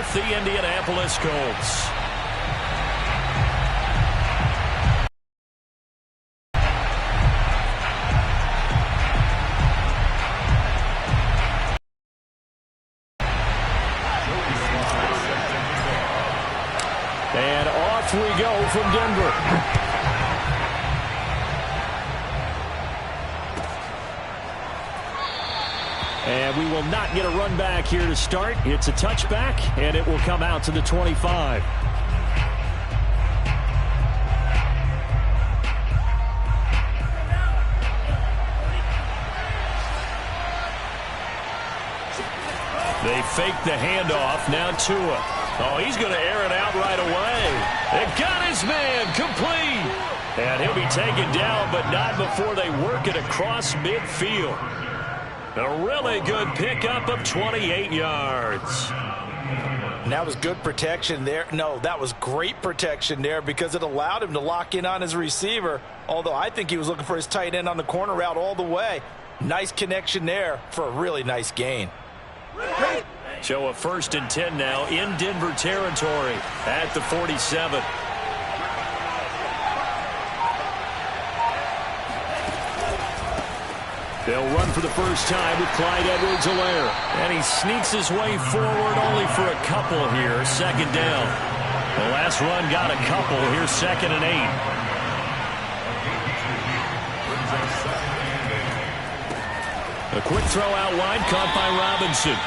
with the Indianapolis Colts. And off we go from Denver. And we will not get a run back here to start. It's a touchback, and it will come out to the 25. They fake the handoff. Now Tua. Oh, he's going to air it out right away. They got his man complete. And he'll be taken down, but not before they work it across midfield. A really good pickup of 28 yards. And that was good protection there. No, that was great protection there because it allowed him to lock in on his receiver. Although I think he was looking for his tight end on the corner route all the way. Nice connection there for a really nice gain. So a 1st and 10 now in Denver territory at the 47. They'll run for the first time with Clyde Edwards-Helaire. And he sneaks his way forward only for a couple here. 2nd down. The last run got a couple. Here's 2nd and 8. A quick throw out wide, caught by Robinson.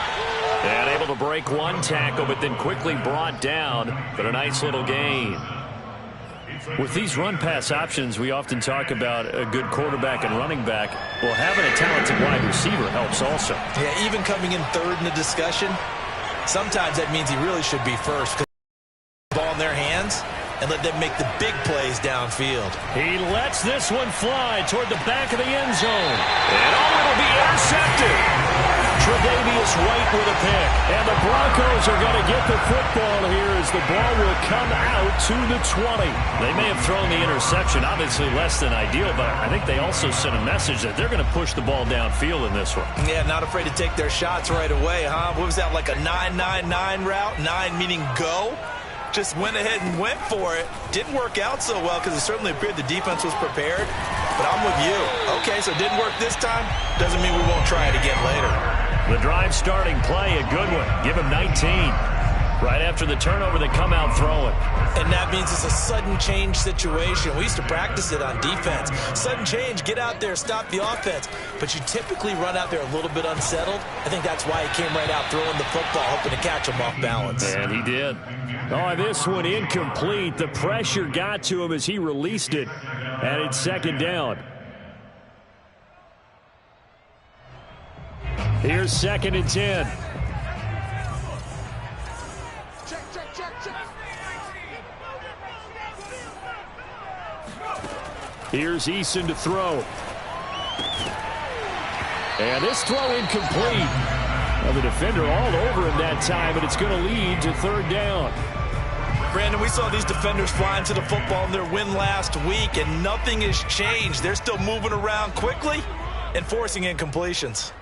And able to break one tackle, but then quickly brought down. But a nice little gain. With these run-pass options, we often talk about a good quarterback and running back. Well, having a talented wide receiver helps also. Yeah, even coming in 3rd in the discussion, sometimes that means he really should be first. Because the ball in their hands and let them make the big plays downfield. He lets this one fly toward the back of the end zone. And it'll be intercepted. Tre'Davious White with a pick. And the Broncos are going to get the football here as the ball will come out to the 20. They may have thrown the interception, obviously less than ideal, but I think they also sent a message that they're going to push the ball downfield in this one. Yeah, not afraid to take their shots right away, huh? What was that, like a 9-9-9 route? 9 meaning go? Just went ahead and went for it. Didn't work out so well because it certainly appeared the defense was prepared. But I'm with you. Okay, so it didn't work this time. Doesn't mean we won't try it again later. The drive starting play, a good one. Give him 19. Right after the turnover, they come out throwing. And that means it's a sudden change situation. We used to practice it on defense. Sudden change, get out there, stop the offense. But you typically run out there a little bit unsettled. I think that's why he came right out throwing the football, hoping to catch him off balance. And he did. Oh, this one incomplete. The pressure got to him as he released it. And it's 2nd down. Here's 2nd and 10. Here's Eason to throw. And this throw incomplete. Well, the defender all over him that time, and it's going to lead to 3rd down. Brandon, we saw these defenders flying to the football in their win last week, and nothing has changed. They're still moving around quickly and forcing incompletions.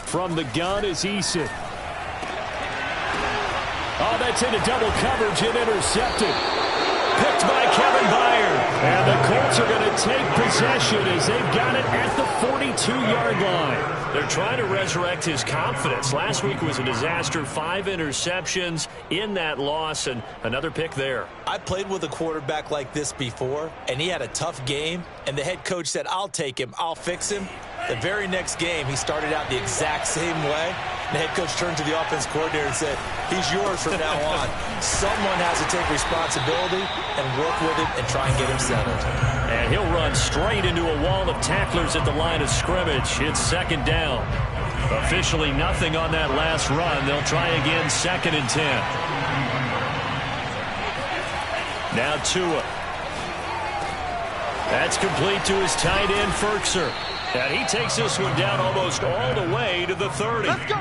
From the gun is Eason. Oh, that's into double coverage and intercepted. Picked by Kevin Byard. And the Colts are going to take possession as they've got it at the 42-yard line. They're trying to resurrect his confidence. Last week was a disaster. 5 interceptions in that loss, and another pick there. I played with a quarterback like this before, and he had a tough game, and the head coach said, I'll take him, I'll fix him. The very next game, he started out the exact same way. The head coach turned to the offense coordinator and said, he's yours from now on. Someone has to take responsibility and work with him and try and get him settled. And he'll run straight into a wall of tacklers at the line of scrimmage. It's 2nd down. Officially nothing on that last run. They'll try again 2nd and 10. Now Tua. That's complete to his tight end, Ferkser. And he takes this one down almost all the way to the 30. Let's go,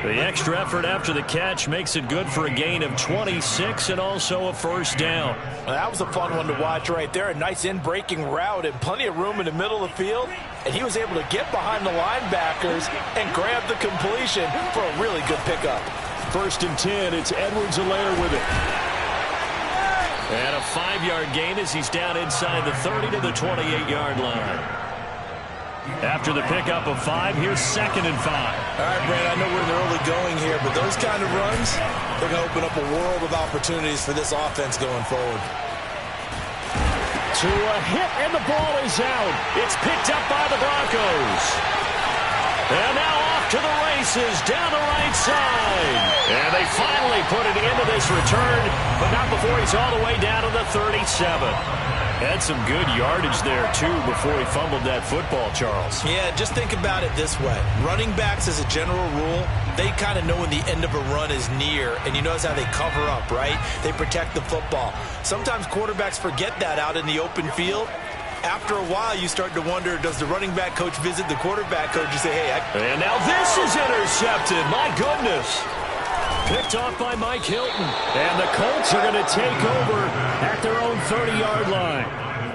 baby. The extra effort after the catch makes it good for a gain of 26 and also a 1st down. Well, that was a fun one to watch right there. A nice in-breaking route and plenty of room in the middle of the field. And he was able to get behind the linebackers and grab the completion for a really good pickup. 1st and 10. It's Edwards-Helaire with it. And a 5-yard gain as he's down inside the 30 to the 28-yard line. After the pickup of 5, here's 2nd and 5. All right, Brand, I know we're in the early going here, but those kind of runs, they're going to open up a world of opportunities for this offense going forward. To a hit, and the ball is out. It's picked up by the Broncos. And now off to the races down the right side. And they finally put it into this return, but not before he's all the way down to the 37. Had some good yardage there, too, before he fumbled that football, Charles. Yeah, just think about it this way. Running backs, as a general rule, they kind of know when the end of a run is near, and you notice how they cover up, right? They protect the football. Sometimes quarterbacks forget that out in the open field. After a while, you start to wonder, does the running back coach visit the quarterback coach and say, hey, And now this is intercepted. My goodness. Picked off by Mike Hilton. And the Colts are going to take over at their own 30-yard line.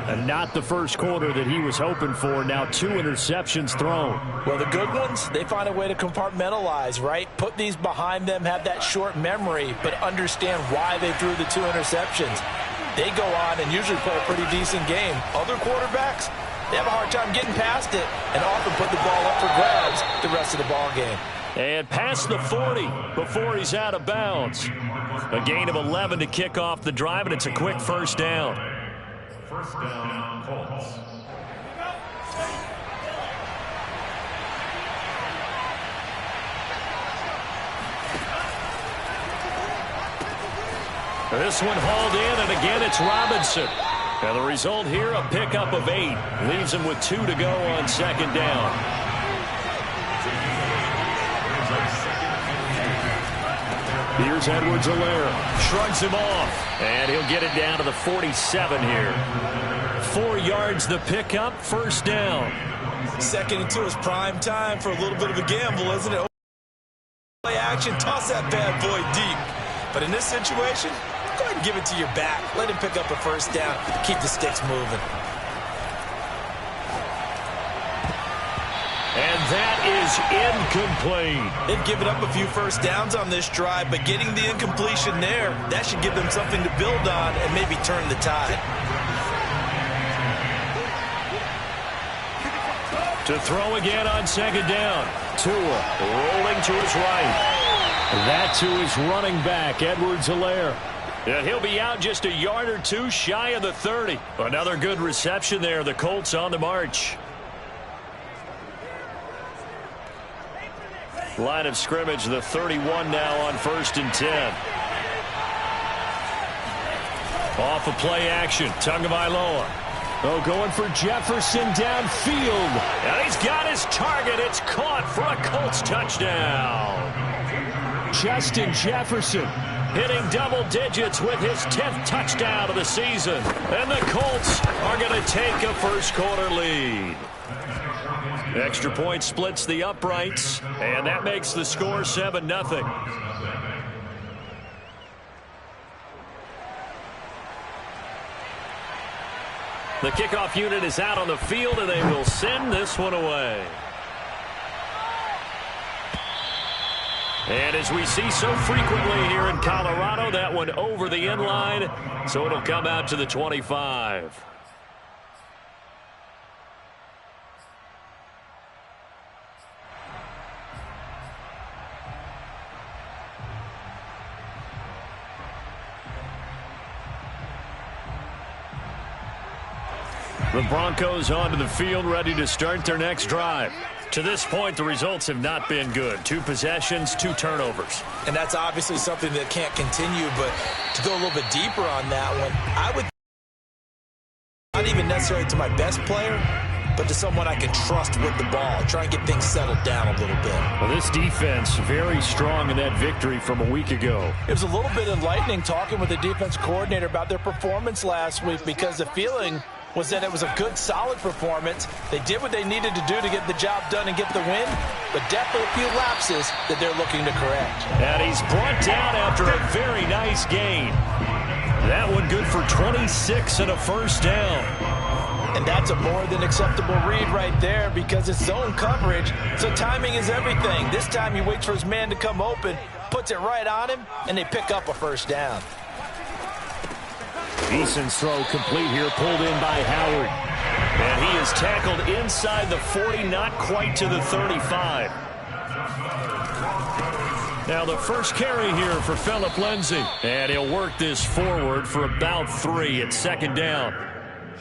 And not the first quarter that he was hoping for. Now 2 interceptions thrown. Well, the good ones, they find a way to compartmentalize, right? Put these behind them, have that short memory, but understand why they threw the 2 interceptions. They go on and usually play a pretty decent game. Other quarterbacks, they have a hard time getting past it and often put the ball up for grabs the rest of the ball game. And past the 40 before he's out of bounds. A gain of 11 to kick off the drive, and it's a quick first down. First down, Colts. This one hauled in, and again it's Robinson. And the result here, a pickup of 8. Leaves him with 2 to go on 2nd down. Here's Edwards-Helaire. Shrugs him off. And he'll get it down to the 47 here. 4 yards the pickup, first down. 2nd and 2 is prime time for a little bit of a gamble, isn't it? Play action, toss that bad boy deep. But in this situation, go ahead and give it to your back. Let him pick up a first down. Keep the sticks moving. And that is incomplete. They've given up a few first downs on this drive, but getting the incompletion there, that should give them something to build on and maybe turn the tide. To throw again on 2nd down. Tua rolling to his right. That to his running back, Edwards-Helaire. And he'll be out just a yard or 2 shy of the 30. Another good reception there. The Colts on the march. Line of scrimmage, the 31 now on 1st and 10. Off of play action, Tagovailoa. Oh, going for Jefferson downfield. And he's got his target. It's caught for a Colts touchdown. Justin Jefferson hitting double digits with his 10th touchdown of the season. And the Colts are going to take a first quarter lead. Extra point splits the uprights, and that makes the score 7-0. The kickoff unit is out on the field, and they will send this one away. And as we see so frequently here in Colorado, that one over the end line, so it'll come out to the 25. The Broncos onto the field, ready to start their next drive. To this point, the results have not been good. 2 possessions, 2 turnovers. And that's obviously something that can't continue, but to go a little bit deeper on that one, I would not even necessarily to my best player, but to someone I can trust with the ball. Try and get things settled down a little bit. Well, this defense very strong in that victory from a week ago. It was a little bit enlightening talking with the defense coordinator about their performance last week, because the feeling was that it was a good, solid performance. They did what they needed to do to get the job done and get the win, but definitely a few lapses that they're looking to correct. And he's brought down after a very nice gain. That one good for 26 and a first down. And that's a more than acceptable read right there because it's zone coverage, so timing is everything. This time he waits for his man to come open, puts it right on him, and they pick up a first down. Eason's throw complete here, pulled in by Howard. And he is tackled inside the 40, not quite to the 35. Now the first carry here for Phillip Lindsay. And he'll work this forward for about 3 at second down.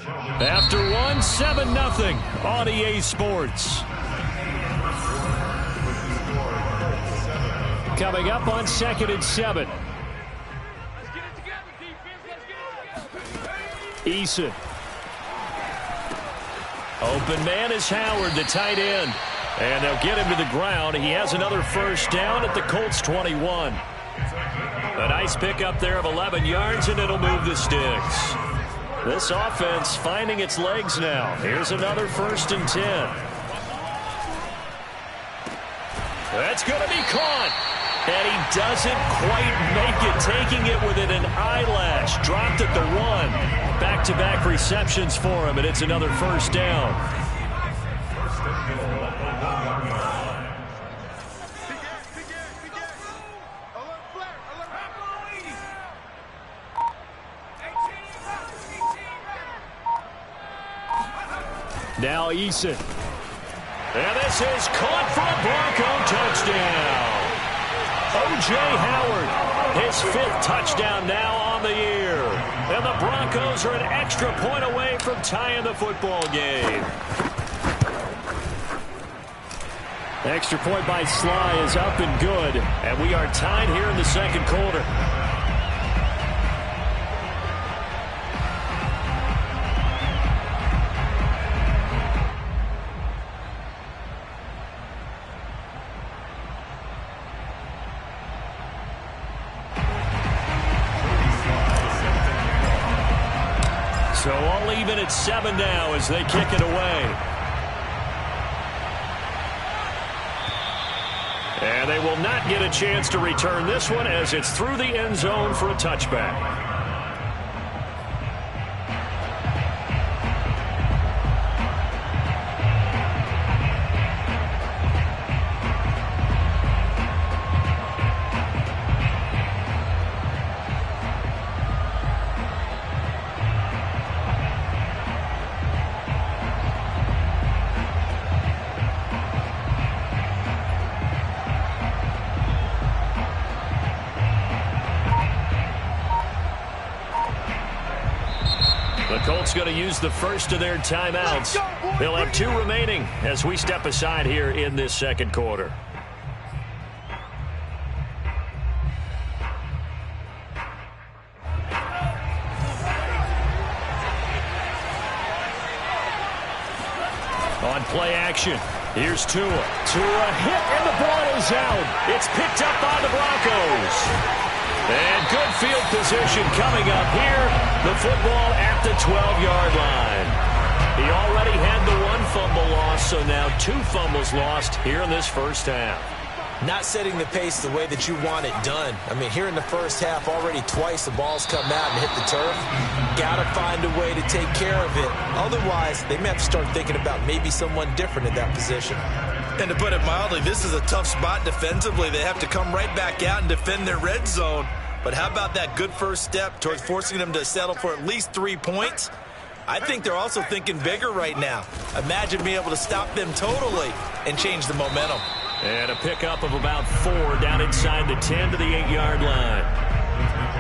After 1, 7-0 on EA Sports. Coming up on 2nd and 7. Eason. Open man is Howard, the tight end. And they'll get him to the ground. He has another first down at the Colts 21. A nice pickup there of 11 yards, and it'll move the sticks. This offense finding its legs now. Here's another 1st and 10. That's going to be caught. And he doesn't quite make it, taking it within an eyelash. Dropped at the 1. Back-to-back receptions for him, and it's another first down. Now Eason. And this is caught for a Bronco touchdown. O.J. Howard, his 5th touchdown now on the year. And the Broncos are an extra point away from tying the football game. The extra point by Sly is up and good. And we are tied here in the second quarter. So all even at 7 now as they kick it away. And they will not get a chance to return this one as it's through the end zone for a touchback. The Colts going to use the first of their timeouts. They'll have 2 remaining as we step aside here in this second quarter. On play action, here's Tua. Tua hit and the ball is out. It's picked up by the Broncos. And good field position coming up here. The football at the 12-yard line. He already had the 1 fumble loss, so now 2 fumbles lost here in this first half. Not setting the pace the way that you want it done. I mean, here in the first half, already twice the ball's come out and hit the turf. Got to find a way to take care of it. Otherwise, they may have to start thinking about maybe someone different at that position. And to put it mildly, this is a tough spot defensively. They have to come right back out and defend their red zone. But how about that good first step towards forcing them to settle for at least 3 points? I think they're also thinking bigger right now. Imagine being able to stop them totally and change the momentum. And a pickup of about 4 down inside the 10 to the 8-yard line.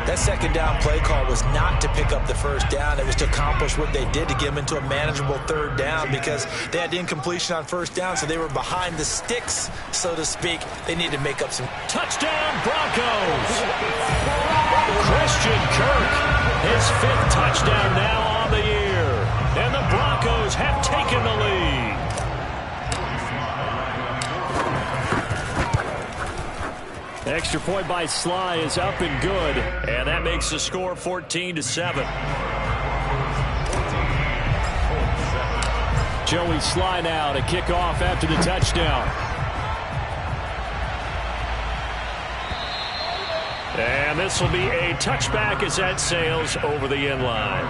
That second down play call was not to pick up the first down. It was to accomplish what they did to get them into a manageable 3rd down because they had incompletion on first down, so they were behind the sticks, so to speak. They needed to make up some. Touchdown, Broncos! Christian Kirk, his 5th touchdown now on the year. And the Broncos have taken the lead. Extra point by Sly is up and good, and that makes the score 14-7. Joey Sly now to kick off after the touchdown. And this will be a touchback as that sails over the end line.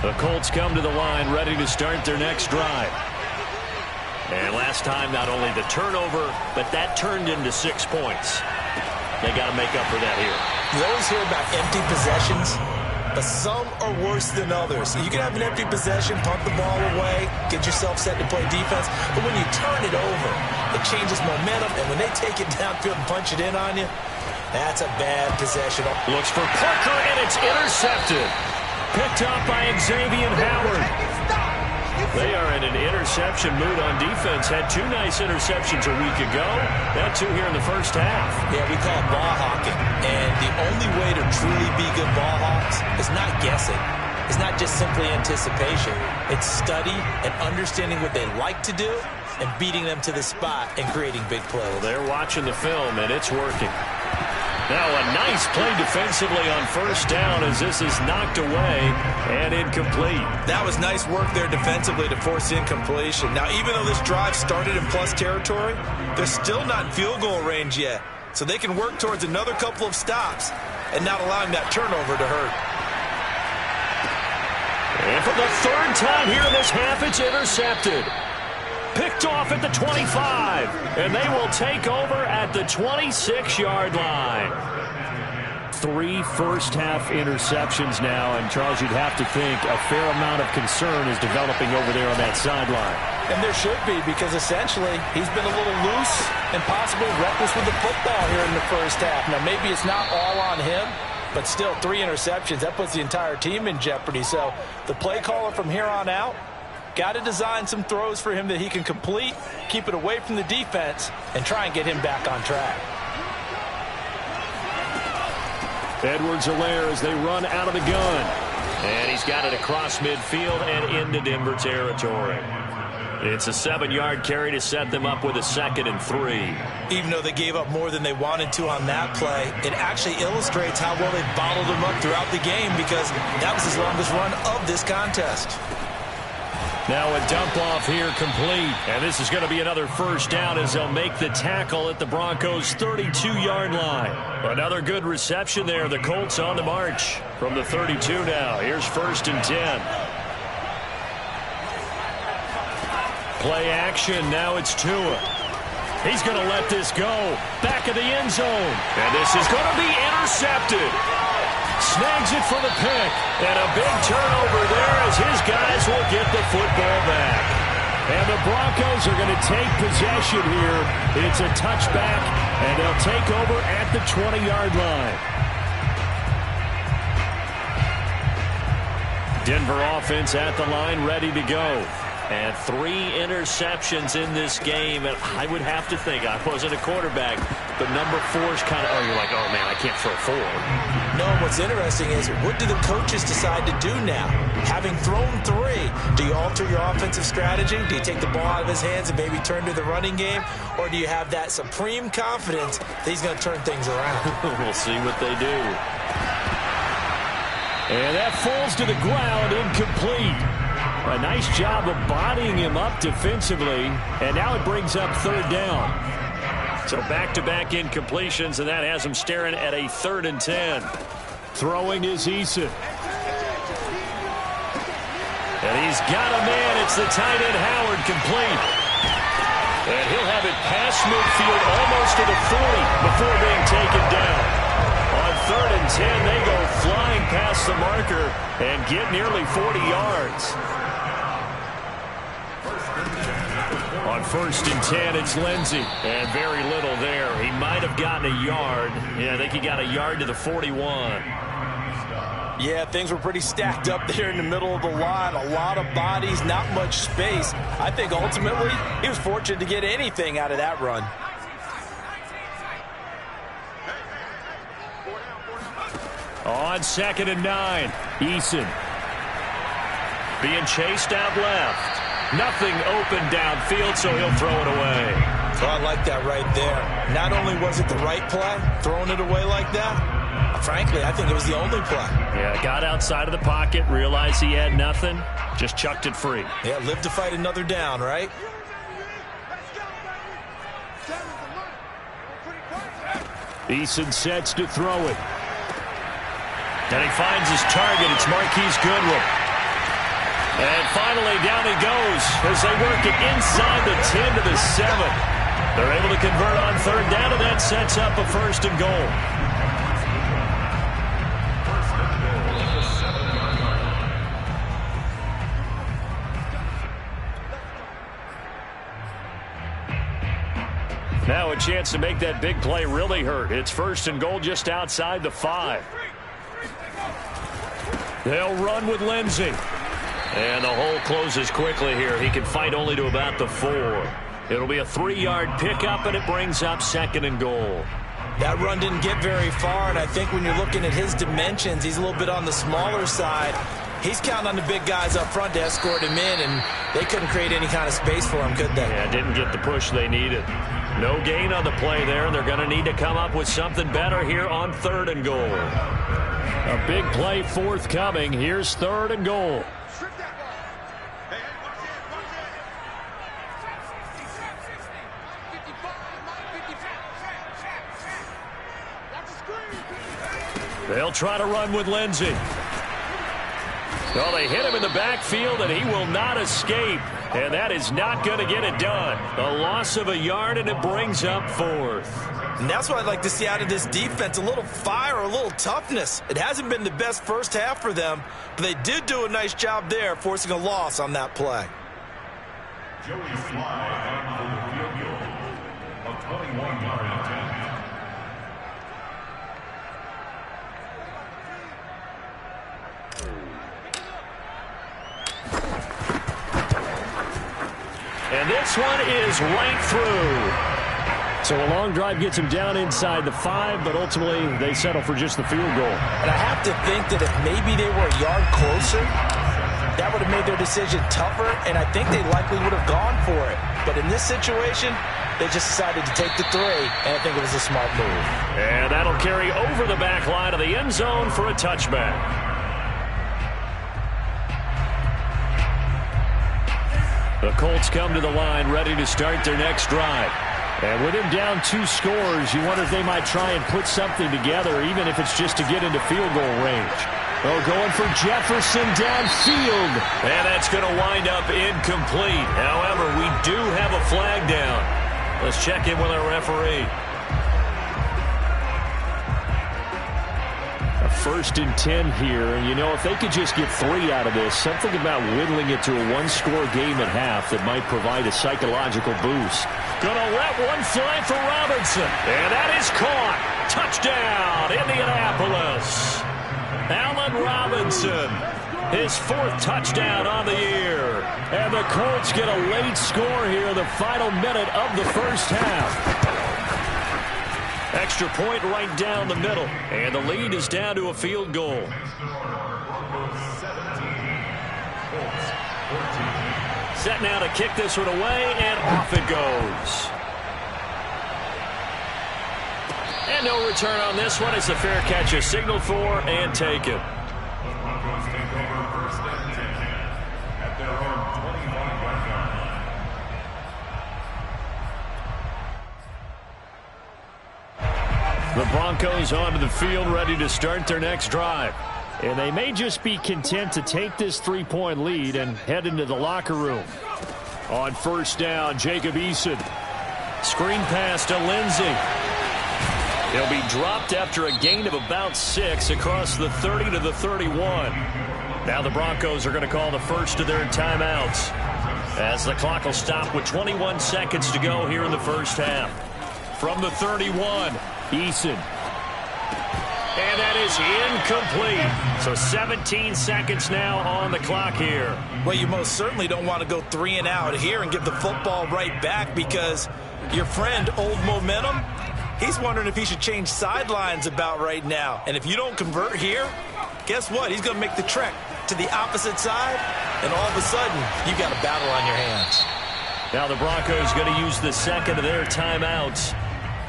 The Colts come to the line ready to start their next drive. And last time, not only the turnover, but that turned into 6 points. They got to make up for that here. You always hear about empty possessions, but some are worse than others. You can have an empty possession, punt the ball away, get yourself set to play defense, but when you turn it over, it changes momentum, and when they take it downfield and punch it in on you, that's a bad possession. Looks for Parker, and it's intercepted. Picked up by Xavier Howard. They are in an interception mood on defense. Had 2 nice interceptions a week ago. Had 2 here in the first half. Yeah, we call it ball hawking. And the only way to truly be good ball hawks is not guessing. It's not just simply anticipation. It's study and understanding what they like to do and beating them to the spot and creating big plays. Well, they're watching the film, and it's working. Now a nice play defensively on first down as this is knocked away and incomplete. That was nice work there defensively to force incompletion. Now, even though this drive started in plus territory, they're still not in field goal range yet. So they can work towards another couple of stops and not allowing that turnover to hurt. And for the 3rd time here in this half, it's intercepted. Picked off at the 25, and they will take over at the 26-yard line. 3 first-half interceptions now, and Charles, you'd have to think a fair amount of concern is developing over there on that sideline. And there should be, because essentially he's been a little loose and possibly reckless with the football here in the first half. Now, maybe it's not all on him, but still 3 interceptions. That puts the entire team in jeopardy. So the play caller from here on out, got to design some throws for him that he can complete, keep it away from the defense, and try and get him back on track. Edwards-Helaire as they run out of the gun. And he's got it across midfield and into Denver territory. It's a 7-yard carry to set them up with a 2nd and 3. Even though they gave up more than they wanted to on that play, it actually illustrates how well they bottled them up throughout the game, because that was his longest run of this contest. Now a dump-off here complete. And this is going to be another first down as they'll make the tackle at the Broncos' 32-yard line. Another good reception there. The Colts on the march from the 32 now. Here's 1st and 10. Play action. Now it's Tua. He's going to let this go. Back of the end zone. And this is going to be intercepted. Snags it for the pick. And a big turnover there as his guys will get the football back. And the Broncos are going to take possession here. It's a touchback, and they'll take over at the 20-yard line. Denver offense at the line, ready to go. And 3 interceptions in this game. And I would have to think, I wasn't a quarterback, but number 4's kind of, you're like, oh, man, I can't throw 4. No, what's interesting is, what do the coaches decide to do now? Having thrown 3, do you alter your offensive strategy? Do you take the ball out of his hands and maybe turn to the running game? Or do you have that supreme confidence that he's going to turn things around? We'll see what they do. And that falls to the ground, incomplete. A nice job of bodying him up defensively, and now it brings up 3rd down. So back-to-back incompletions, and that has him staring at a 3rd and 10. Throwing is Eason. And he's got a man. It's the tight end Howard, complete. And he'll have it past midfield almost to the 40 before being taken down. On 3rd and 10, they go flying past the marker and get nearly 40 yards. On 1st and 10, it's Lindsey. And very little there. He might have gotten a yard. Yeah, I think he got a yard to the 41. Yeah, things were pretty stacked up there in the middle of the line. A lot of bodies, not much space. I think ultimately he was fortunate to get anything out of that run. On 2nd and 9, Eason. Being chased out left. Nothing open downfield, so he'll throw it away. Oh, I like that right there. Not only was it the right play, throwing it away like that, frankly, I think it was the only play. Yeah, got outside of the pocket, realized he had nothing, just chucked it free. Yeah, live to fight another down, right? Eason sets to throw it. And he finds his target. It's Marquise Goodwin. And finally, down he goes as they work it inside the 10 to the 7. They're able to convert on third down, and that sets up a first and goal. Now a chance to make that big play really hurt. It's first and goal just outside the 5. They'll run with Lindsey. And the hole closes quickly here. He can fight only to about the 4. It'll be a 3-yard pickup, and it brings up second and goal. That run didn't get very far, and I think when you're looking at his dimensions, he's a little bit on the smaller side. He's counting on the big guys up front to escort him in, and they couldn't create any kind of space for him, could they? Yeah, didn't get the push they needed. No gain on the play there. They're going to need to come up with something better here on third and goal. A big play forthcoming. Here's third and goal. They'll try to run with Lindsey. Well, they hit him in the backfield, and he will not escape. And that is not going to get it done. A loss of a yard, and it brings up 4th. And that's what I'd like to see out of this defense, a little fire, a little toughness. It hasn't been the best first half for them, but they did do a nice job there, forcing a loss on that play. Joey Sly on the field goal of 21-yard attempt. And this one is right through. So a long drive gets him down inside the 5, but ultimately they settle for just the field goal. And I have to think that if maybe they were a yard closer, that would have made their decision tougher, and I think they likely would have gone for it. But in this situation, they just decided to take the 3, and I think it was a smart move. And that'll carry over the back line of the end zone for a touchback. The Colts come to the line ready to start their next drive. And with him down 2 scores, you wonder if they might try and put something together, even if it's just to get into field goal range. Oh, going for Jefferson downfield. And that's going to wind up incomplete. However, we do have a flag down. Let's check in with our referee. A 1st and 10 here, and you know, if they could just get 3 out of this, something about whittling it to a 1-score game at half that might provide a psychological boost. Gonna let one fly for Robinson, and that is caught. Touchdown, Indianapolis. Allen Robinson, his 4th touchdown on the year. And the Colts get a late score here in the final minute of the first half. Extra point right down the middle, and the lead is down to a field goal. Set now to kick this one away, and off it goes. And no return on this one. It's a fair catch, a signal for, and taken. The Broncos onto the field, ready to start their next drive. And they may just be content to take this 3-point lead and head into the locker room. On first down, Jacob Eason. Screen pass to Lindsey. He'll be dropped after a gain of about 6 across the 30 to the 31. Now the Broncos are going to call the first of their timeouts, as the clock will stop with 21 seconds to go here in the first half. From the 31, Eason. And that is incomplete. So 17 seconds now on the clock here. Well, you most certainly don't want to go 3 and out here and give the football right back, because your friend, Old Momentum, he's wondering if he should change sidelines about right now. And if you don't convert here, guess what? He's going to make the trek to the opposite side, and all of a sudden, you've got a battle on your hands. Now the Broncos going to use the second of their timeouts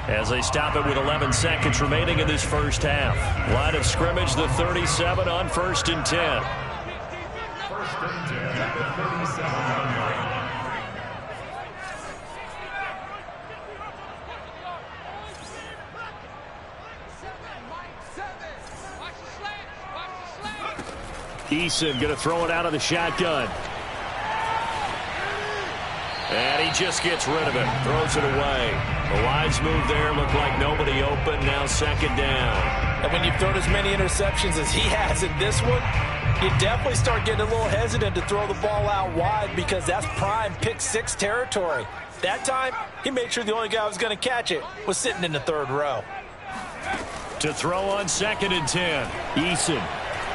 as they stop it with 11 seconds remaining in this first half. Line of scrimmage, the 37 on 1st and 10. First and 10 at the 37-yard line. Eason going to throw it out of the shotgun. And he just gets rid of it. Throws it away. The wise move there. Looked like nobody open. Now second down. And when you've thrown as many interceptions as he has in this one, you definitely start getting a little hesitant to throw the ball out wide because that's prime pick six territory. That time, he made sure the only guy who was going to catch it was sitting in the third row. To throw on 2nd and 10. Eason.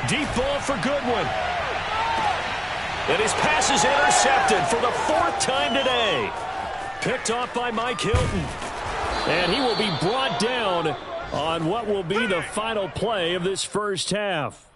Deep ball for Goodwin. And his pass is intercepted for the 4th time today. Picked off by Mike Hilton. And he will be brought down on what will be the final play of this first half.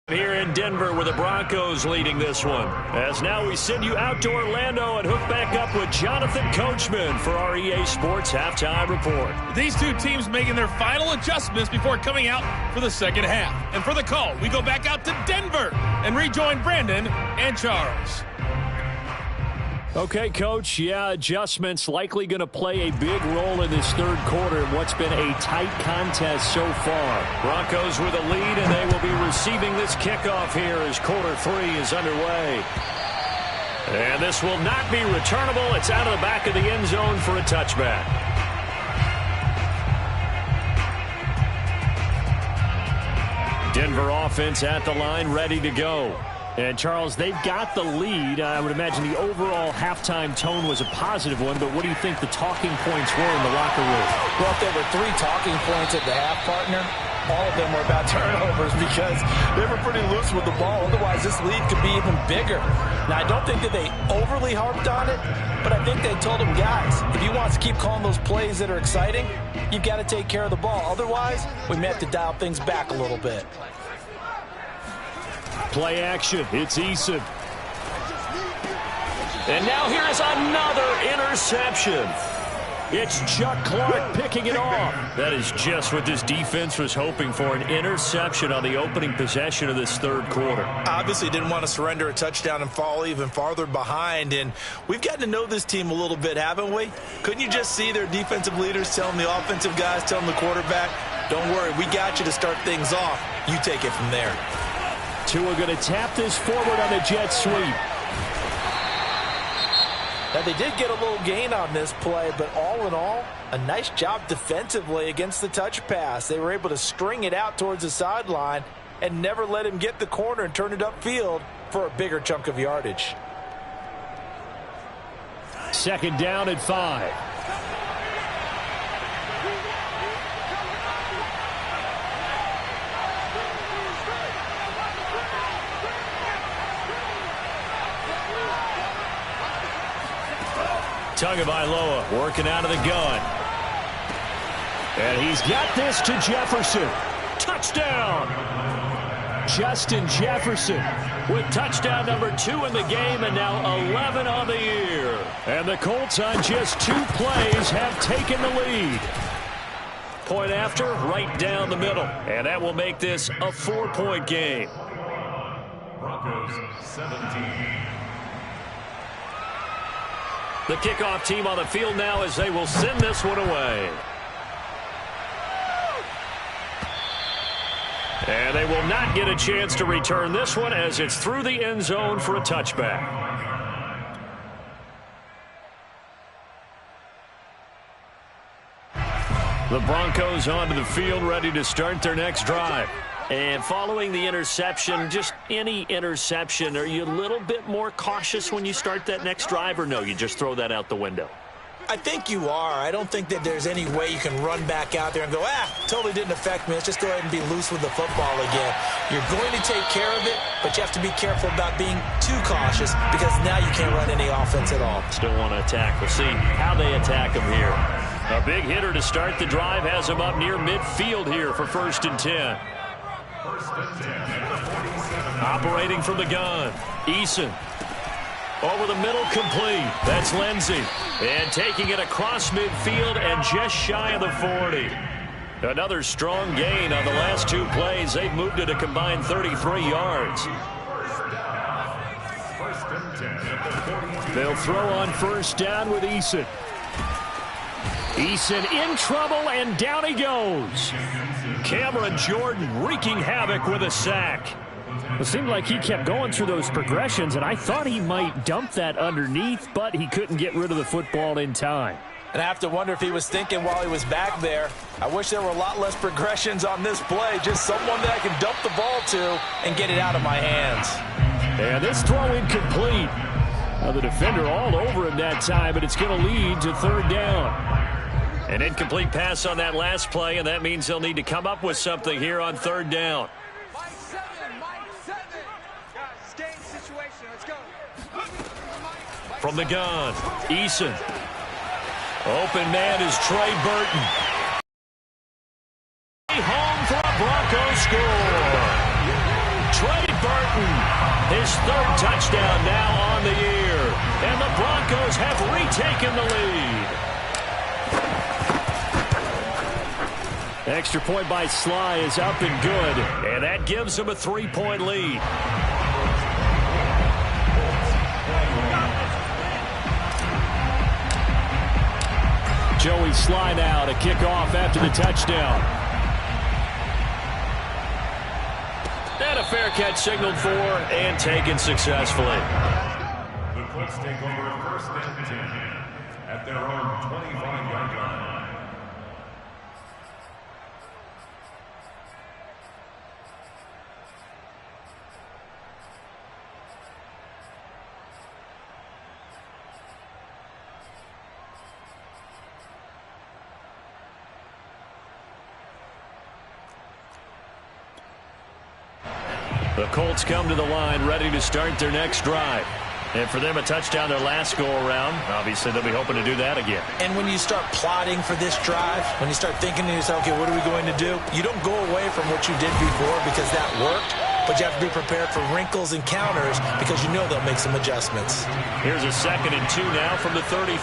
Here in Denver with the Broncos leading this one. As now we send you out to Orlando and hook back up with Jonathan Coachman for our EA Sports Halftime Report. These two teams making their final adjustments before coming out for the second half. And for the call, we go back out to Denver and rejoin Brandon and Charles. Okay, Coach, adjustments likely going to play a big role in this third quarter in what's been a tight contest so far. Broncos with a lead, and they will be receiving this kickoff here as quarter 3 is underway. And this will not be returnable. It's out of the back of the end zone for a touchback. Denver offense at the line, ready to go. And, Charles, they've got the lead. I would imagine the overall halftime tone was a positive one, but what do you think the talking points were in the locker room? Well, if there were 3 talking points at the half, partner, all of them were about turnovers because they were pretty loose with the ball. Otherwise, this lead could be even bigger. Now, I don't think that they overly harped on it, but I think they told them, guys, if you want to keep calling those plays that are exciting, you've got to take care of the ball. Otherwise, we may have to dial things back a little bit. Play action. It's Eason. And now here is another interception. It's Chuck Clark picking it off. That is just what this defense was hoping for, an interception on the opening possession of this third quarter. Obviously didn't want to surrender a touchdown and fall even farther behind. And we've gotten to know this team a little bit, haven't we? Couldn't you just see their defensive leaders telling the offensive guys, telling the quarterback, don't worry, we got you to start things off. You take it from there. Tua going to tap this forward on the jet sweep. Now, they did get a little gain on this play, but all in all, a nice job defensively against the touch pass. They were able to string it out towards the sideline and never let him get the corner and turn it upfield for a bigger chunk of yardage. 2nd down at 5. Tagovailoa working out of the gun. And he's got this to Jefferson. Touchdown! Justin Jefferson with touchdown number 2 in the game and now 11 on the year. And the Colts on just 2 plays have taken the lead. Point after, right down the middle. And that will make this a 4-point game. Broncos 17. The kickoff team on the field now as they will send this one away. And they will not get a chance to return this one as it's through the end zone for a touchback. The Broncos onto the field ready to start their next drive. And following the interception, just any interception, are you a little bit more cautious when you start that next drive, or no, you just throw that out the window? I think you are. I don't think that there's any way you can run back out there and go, totally didn't affect me. Let's just go ahead and be loose with the football again. You're going to take care of it, but you have to be careful about being too cautious because now you can't run any offense at all. Still want to attack. We'll see how they attack him here. A big hitter to start the drive has him up near midfield here for 1st and 10. Operating from the gun, Eason. Over the middle, complete. That's Lindsey. And taking it across midfield and just shy of the 40. Another strong gain on the last 2 plays. They've moved it a combined 33 yards. They'll throw on 1st down with Eason. Eason in trouble, and down he goes. Cameron Jordan wreaking havoc with a sack. It seemed like he kept going through those progressions, and I thought he might dump that underneath, but he couldn't get rid of the football in time. And I have to wonder if he was thinking while he was back there, I wish there were a lot less progressions on this play, just someone that I can dump the ball to and get it out of my hands. And this throw incomplete. Now the defender all over him that time, but it's going to lead to third down. An incomplete pass on that last play, and that means they'll need to come up with something here on third down. From the gun, Eason. Open man is Trey Burton. Home for a Broncos score. Trey Burton, his third touchdown now on the year. And the Broncos have retaken the lead. Extra point by Sly is up and good. And that gives them a 3-point lead. Joey Sly now to kick off after the touchdown. And a fair catch signaled for and taken successfully. The Colts take over first and 10 at their own 25-yard line. The Colts come to the line ready to start their next drive. And for them, a touchdown their last go-around. Obviously, they'll be hoping to do that again. And when you start plotting for this drive, when you start thinking to yourself, okay, what are we going to do? You don't go away from what you did before because that worked, but you have to be prepared for wrinkles and counters because you know they'll make some adjustments. Here's a 2nd and 2 now from the 33.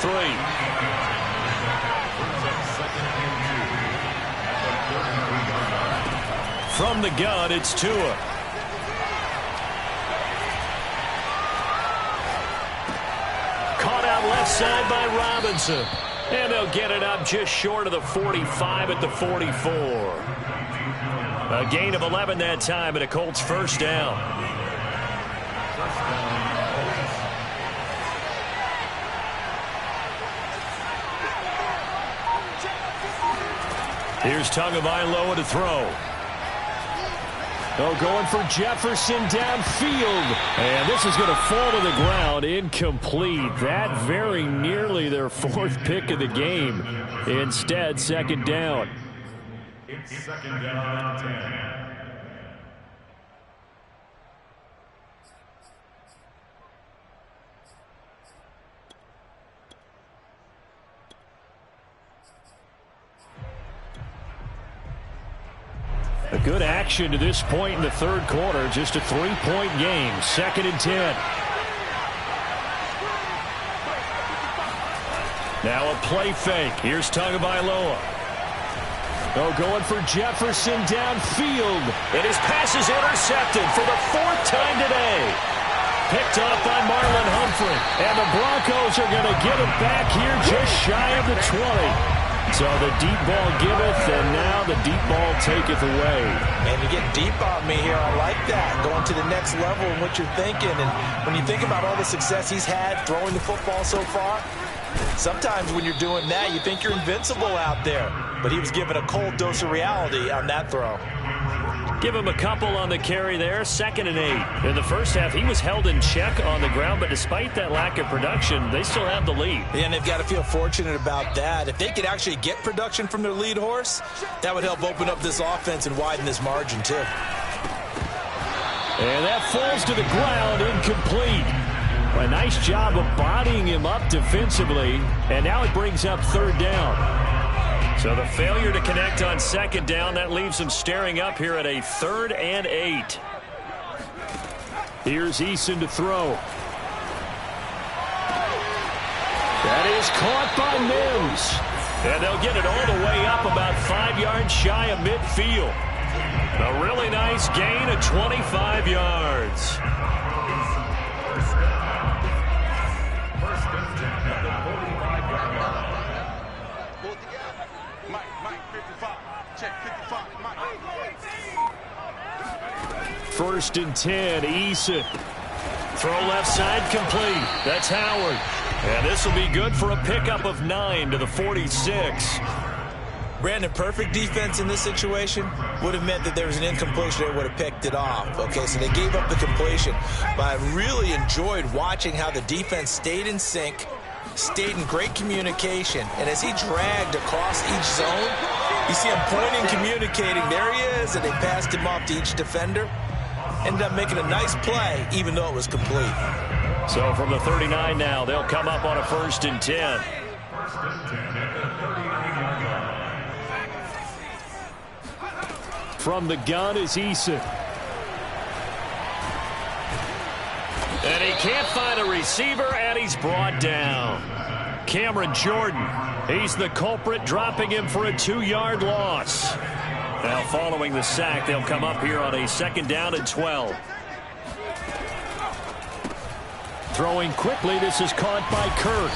From the gun, it's Tua. Caught out left side by Robinson. And they'll get it up just short of the 45 at the 44. A gain of 11 that time and a Colts first down. Here's Tagovailoa to throw. Oh, going for Jefferson downfield. And this is going to fall to the ground. Incomplete. That very nearly their 4th pick of the game. Instead, 2nd down. It's 2nd down and 10. A good action to this point in the 3rd quarter. Just a 3-point game. 2nd and 10. Now a play fake. Here's Tagovailoa. Oh, going for Jefferson downfield. And his pass is intercepted for the 4th time today. Picked off by Marlon Humphrey. And the Broncos are going to get it back here just shy of the 20. So the deep ball giveth, and now the deep ball taketh away. And you get deep on me here. I like that. Going to the next level in what you're thinking. And when you think about all the success he's had throwing the football so far, sometimes when you're doing that, you think you're invincible out there. But he was given a cold dose of reality on that throw. Give him a couple on the carry there. 2nd and 8. In the first half, he was held in check on the ground, but despite that lack of production, they still have the lead. And they've got to feel fortunate about that. If they could actually get production from their lead horse, that would help open up this offense and widen this margin, too. And that falls to the ground, incomplete. A nice job of bodying him up defensively, and now it brings up 3rd down. So the failure to connect on 2nd down, that leaves them staring up here at a 3rd and 8. Here's Eason to throw. That is caught by Mims. And they'll get it all the way up about 5 yards shy of midfield. A really nice gain of 25 yards. First and 10 at the 45-yard line. First and 10, Eason. Throw left side complete. That's Howard. And this will be good for a pickup of 9 to the 46. Brandon, perfect defense in this situation would have meant that there was an incompletion. They would have picked it off. Okay, so they gave up the completion. But I really enjoyed watching how the defense stayed in sync, stayed in great communication. And as he dragged across each zone, you see him pointing, communicating. There he is, and they passed him off to each defender. Ended up making a nice play, even though it was complete. So from the 39 now, they'll come up on a 1st and 10. From the gun is Eason. And he can't find a receiver, and he's brought down. Cameron Jordan, he's the culprit, dropping him for a 2-yard loss. Now following the sack, they'll come up here on a 2nd down and 12. Throwing quickly, this is caught by Kirk.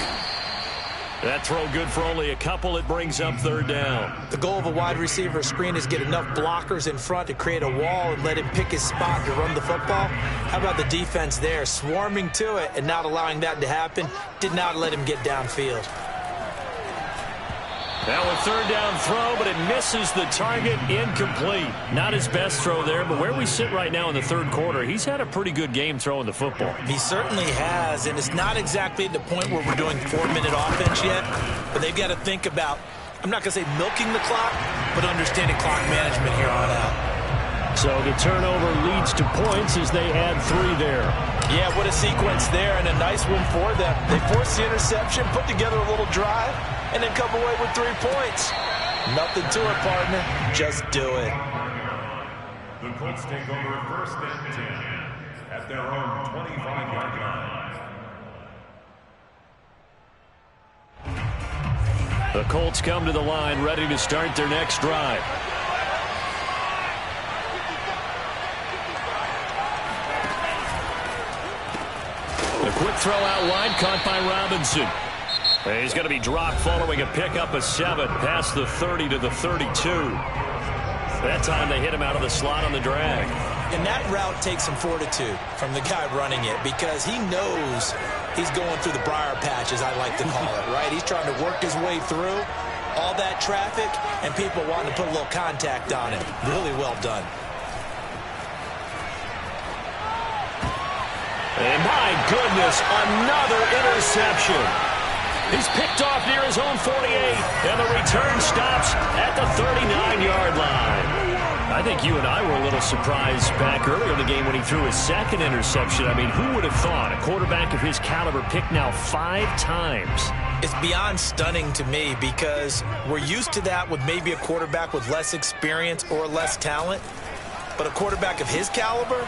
That throw good for only a couple. It brings up 3rd down. The goal of a wide receiver screen is get enough blockers in front to create a wall and let him pick his spot to run the football. How about the defense there, swarming to it and not allowing that to happen? Did not let him get downfield. Now a 3rd down throw, but it misses the target, incomplete. Not his best throw there, but where we sit right now in the 3rd quarter, he's had a pretty good game throwing the football. He certainly has, and it's not exactly at the point where we're doing 4-minute offense yet, but they've got to think about, I'm not going to say milking the clock, but understanding clock management here on out. So the turnover leads to points as they add 3 there. Yeah, what a sequence there, and a nice one for them. They forced the interception, put together a little drive, and then come away with 3 points. Nothing to it, partner. Just do it. The Colts take over 1st and 10 at their own 25-yard line. The Colts come to the line, ready to start their next drive. The quick throw out wide, caught by Robinson. He's going to be dropped following a pickup of 7 past the 30 to the 32. That time they hit him out of the slot on the drag. And that route takes some fortitude from the guy running it because he knows he's going through the briar patch, as I like to call it, right? He's trying to work his way through all that traffic and people wanting to put a little contact on him. Really well done. And my goodness, another interception. He's picked off near his own 48, and the return stops at the 39-yard line. I think you and I were a little surprised back earlier in the game when he threw his 2nd interception. I mean, who would have thought a quarterback of his caliber picked now 5 times? It's beyond stunning to me because we're used to that with maybe a quarterback with less experience or less talent. But a quarterback of his caliber,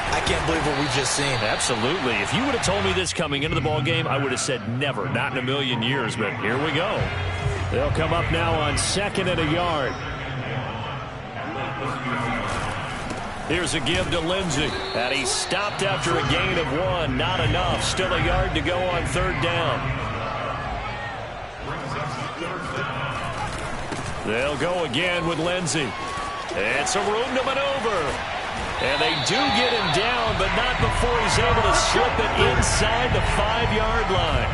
I can't believe what we've just seen. Absolutely. If you would have told me this coming into the ball game, I would have said never, not in a million years. But here we go. They'll come up now on 2nd and a yard. Here's a give to Lindsey. And he stopped after a gain of 1. Not enough. Still a yard to go on 3rd down. They'll go again with Lindsey. And some room to maneuver. And they do get him down, but not before he's able to slip it inside the 5-yard line.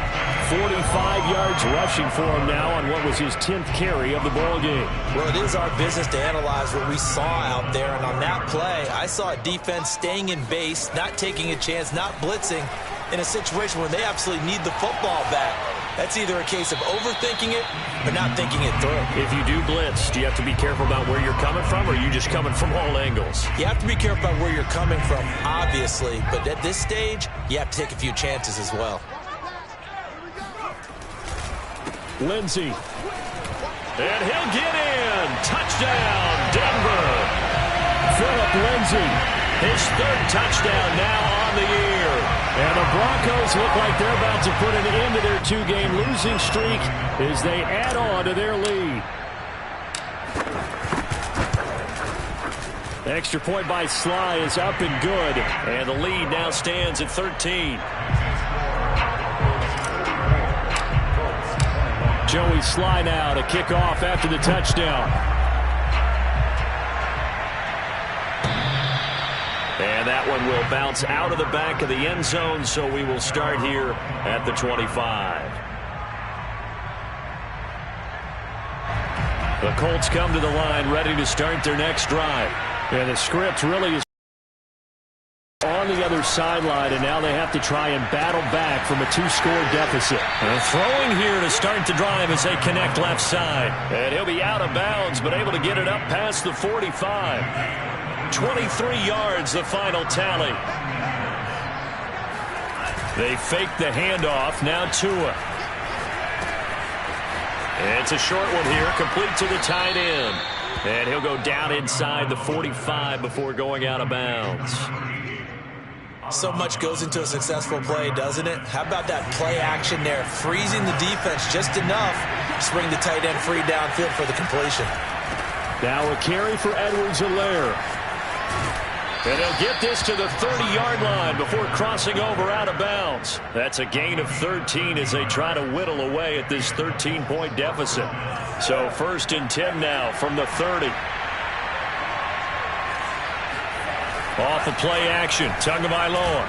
45 yards rushing for him now on what was his 10th carry of the ball game. Well, it is our business to analyze what we saw out there. And on that play, I saw a defense staying in base, not taking a chance, not blitzing in a situation where they absolutely need the football back. That's either a case of overthinking it or not thinking it through. If you do blitz, do you have to be careful about where you're coming from, or are you just coming from all angles? You have to be careful about where you're coming from, obviously. But at this stage, you have to take a few chances as well. Lindsey. And he'll get in. Touchdown, Denver. Phillip Lindsey. His 3rd touchdown now on the year. And the Broncos look like they're about to put an end to their 2-game losing streak as they add on to their lead. The extra point by Sly is up and good. And the lead now stands at 13. Joey Sly now to kick off after the touchdown. And that one will bounce out of the back of the end zone, so we will start here at the 25. The Colts come to the line ready to start their next drive. And the script really is on the other sideline, and now they have to try and battle back from a 2-score deficit. Throwing here to start the drive as they connect left side. And he'll be out of bounds, but able to get it up past the 45. 23 yards, the final tally. They fake the handoff. Now Tua. It's a short one here, complete to the tight end. And he'll go down inside the 45 before going out of bounds. So much goes into a successful play, doesn't it? How about that play action there? Freezing the defense just enough to bring the tight end free downfield for the completion. Now a carry for Edwards-Helaire. And he'll get this to the 30-yard line before crossing over out of bounds. That's a gain of 13 as they try to whittle away at this 13-point deficit. So 1st and 10 now from the 30. Off the play action, Tagovailoa.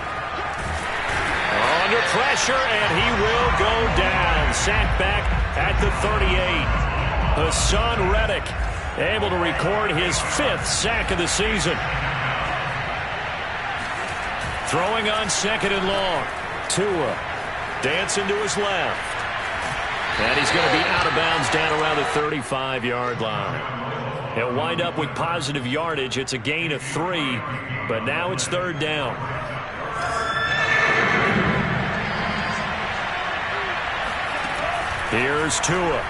Under pressure, and he will go down. Sacked back at the 38. Hassan Reddick able to record his 5th sack of the season. Throwing on 2nd and long. Tua dancing to his left. And he's going to be out of bounds down around the 35-yard line. He'll wind up with positive yardage. It's a gain of 3, but now it's 3rd down. Here's Tua.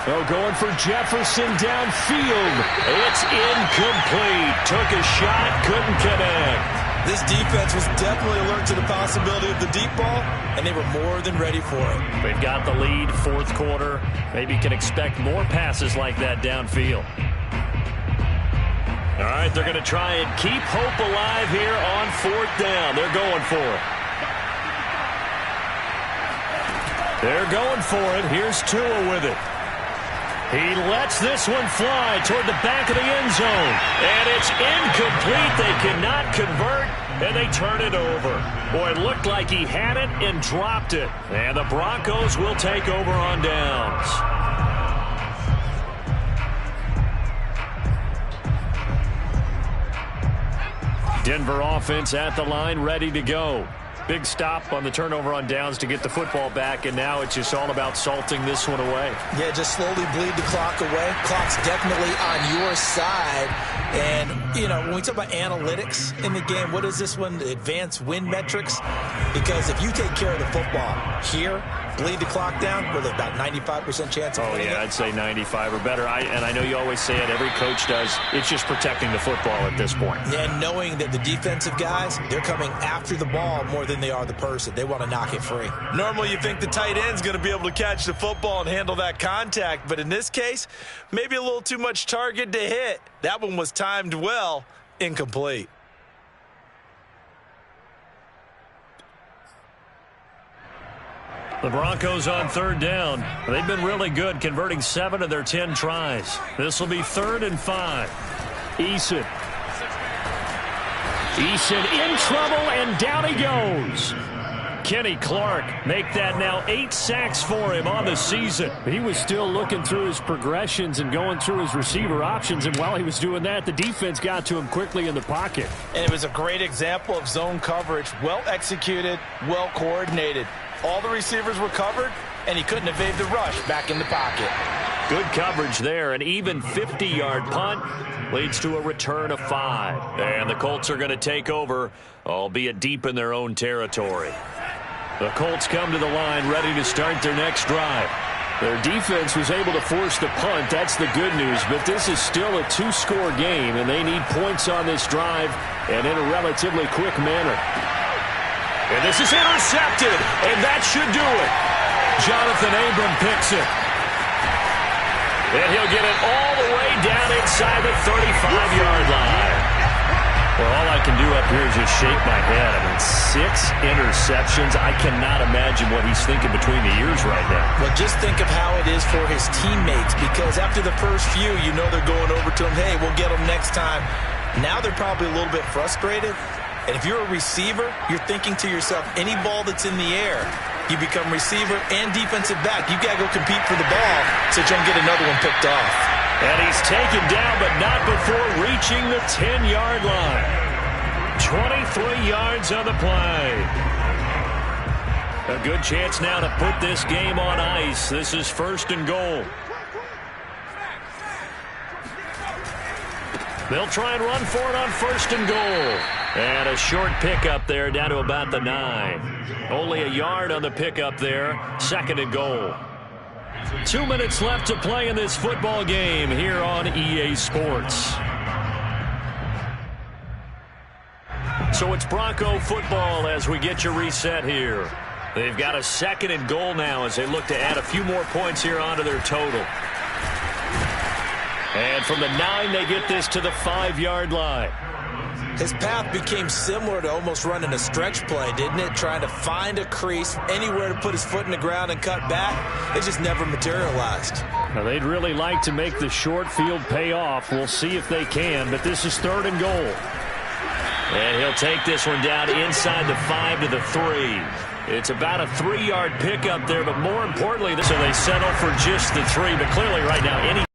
Oh, going for Jefferson downfield. It's incomplete. Took a shot, couldn't connect. This defense was definitely alert to the possibility of the deep ball, and they were more than ready for it. They've got the lead, 4th quarter. Maybe can expect more passes like that downfield. All right, they're going to try and keep hope alive here on 4th down. They're going for it. They're going for it. Here's Tua with it. He lets this one fly toward the back of the end zone. And it's incomplete. They cannot convert, and they turn it over. Boy, it looked like he had it and dropped it. And the Broncos will take over on downs. Denver offense at the line, ready to go. Big stop on the turnover on downs to get the football back, and now it's just all about salting this one away. Yeah, just slowly bleed the clock away. Clock's definitely on your side. And, you know, when we talk about analytics in the game, what is this one? The advanced win metrics? Because if you take care of the football here, bleed the clock down, with about 95% chance of winning it. I'd say 95 or better. And I know you always say it, every coach does. It's just protecting the football at this point. And knowing that the defensive guys, they're coming after the ball more than they are the person. They want to knock it free. Normally you think the tight end's going to be able to catch the football and handle that contact, but in this case, maybe a little too much target to hit. That one was timed well, incomplete. The Broncos on 3rd down. They've been really good, converting 7 of their 10 tries. This will be 3rd and 5. Eason in trouble, and down he goes. Kenny Clark make that now 8 sacks for him on the season. He was still looking through his progressions and going through his receiver options, and while he was doing that, the defense got to him quickly in the pocket. And it was a great example of zone coverage. Well executed, well coordinated. All the receivers were covered, and he couldn't evade the rush back in the pocket. Good coverage there. An even 50-yard punt leads to a return of 5. And the Colts are going to take over, albeit deep in their own territory. The Colts come to the line ready to start their next drive. Their defense was able to force the punt. That's the good news. But this is still a 2-score game, and they need points on this drive and in a relatively quick manner. And this is intercepted, and that should do it. Jonathan Abram picks it. And he'll get it all the way down inside the 35-yard line. Well, all I can do up here is just shake my head. I mean, 6 interceptions. I cannot imagine what he's thinking between the ears right now. Well, just think of how it is for his teammates, because after the first few, you know they're going over to him, hey, we'll get them next time. Now they're probably a little bit frustrated. And if you're a receiver, you're thinking to yourself, any ball that's in the air, you become receiver and defensive back. You've got to go compete for the ball so you don't get another one picked off. And he's taken down, but not before reaching the 10-yard line. 23 yards on the play. A good chance now to put this game on ice. This is 1st and goal. They'll try and run for it on 1st and goal. And a short pickup there down to about the 9. Only a yard on the pickup there. 2nd and goal. 2 minutes left to play in this football game here on EA Sports. So it's Bronco football as we get you reset here. They've got a 2nd and goal now as they look to add a few more points here onto their total. And from the 9, they get this to the 5-yard line. His path became similar to almost running a stretch play, didn't it? Trying to find a crease, anywhere to put his foot in the ground and cut back. It just never materialized. Now, they'd really like to make the short field pay off. We'll see if they can, but this is 3rd and goal. And he'll take this one down inside the 5 to the 3. It's about a 3-yard pickup there, but more importantly, so they settle for just the 3. But clearly right now, any